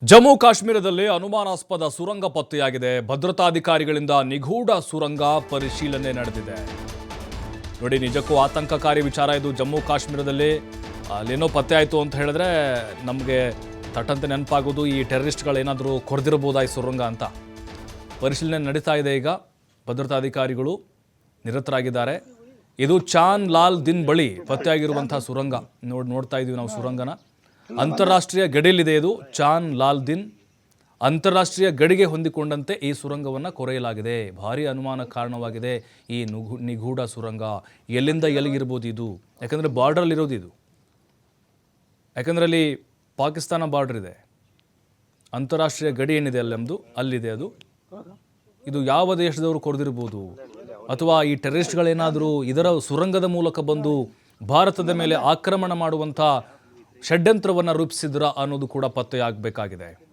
ಜಮ್ಮು ಕಾಶ್ಮೀರದಲ್ಲಿ ಅನುಮಾನಾಸ್ಪದ ಸುರಂಗ ಪತ್ತೆಯಾಗಿದೆ. ಭದ್ರತಾಧಿಕಾರಿಗಳಿಂದ ನಿಗೂಢ ಸುರಂಗ ಪರಿಶೀಲನೆ ನಡೆದಿದೆ. ನೋಡಿ, ನಿಜಕ್ಕೂ ಆತಂಕಕಾರಿ ವಿಚಾರ ಇದು. ಜಮ್ಮು ಕಾಶ್ಮೀರದಲ್ಲಿ ಅಲ್ಲೇನೋ ಪತ್ತೆ ಆಯಿತು ಅಂತ ಹೇಳಿದ್ರೆ ನಮಗೆ ತಟ್ಟಂತೆ ನೆನಪಾಗೋದು ಈ ಟೆರರಿಸ್ಟ್ಗಳೇನಾದರೂ ಕೊರೆದಿರಬಹುದಾ ಈ ಸುರಂಗ ಅಂತ. ಪರಿಶೀಲನೆ ನಡೀತಾ ಇದೆ. ಈಗ ಭದ್ರತಾಧಿಕಾರಿಗಳು ನಿರತರಾಗಿದ್ದಾರೆ. ಇದು ಚಾನ್ ಲಾಲ್ ದಿನ್ ಬಳಿ ಪತ್ತೆಯಾಗಿರುವಂಥ ಸುರಂಗ. ನೋಡ್ತಾ ಇದ್ದೀವಿ ನಾವು ಸುರಂಗನ. ಅಂತಾರಾಷ್ಟ್ರೀಯ ಗಡಿಯಲ್ಲಿದೆ ಇದು. ಚಾನ್ ಲಾಲ್ ದಿನ್ ಅಂತಾರಾಷ್ಟ್ರೀಯ ಗಡಿಗೆ ಹೊಂದಿಕೊಂಡಂತೆ ಈ ಸುರಂಗವನ್ನು ಕೊರೆಯಲಾಗಿದೆ. ಭಾರಿ ಅನುಮಾನ ಕಾರಣವಾಗಿದೆ ಈ ನಿಗೂಢ ಸುರಂಗ. ಎಲ್ಲಿಂದ ಎಲ್ಲಿಗಿರ್ಬೋದು ಇದು? ಯಾಕಂದರೆ ಬಾರ್ಡ್ರಲ್ಲಿರೋದು ಇದು. ಯಾಕಂದರೆ ಅಲ್ಲಿ ಪಾಕಿಸ್ತಾನ ಬಾರ್ಡ್ರ್ ಇದೆ. ಅಂತಾರಾಷ್ಟ್ರೀಯ ಗಡಿ ಏನಿದೆ ಅಲ್ಲಿದೆ ಅದು. ಇದು ಯಾವ ದೇಶದವರು ಕೊರೆದಿರ್ಬೋದು? ಅಥವಾ ಈ ಟೆರರಿಸ್ಟ್ಗಳೇನಾದರೂ ಇದರ ಸುರಂಗದ ಮೂಲಕ ಬಂದು ಭಾರತದ ಮೇಲೆ ಆಕ್ರಮಣ ಮಾಡುವಂಥ ಷಡ್ಯಂತ್ರವನ್ನು ರೂಪಿಸಿದ್ರ ಅನ್ನೋದು ಕೂಡ ಪತ್ತೆಯಾಗಬೇಕಾಗಿದೆ.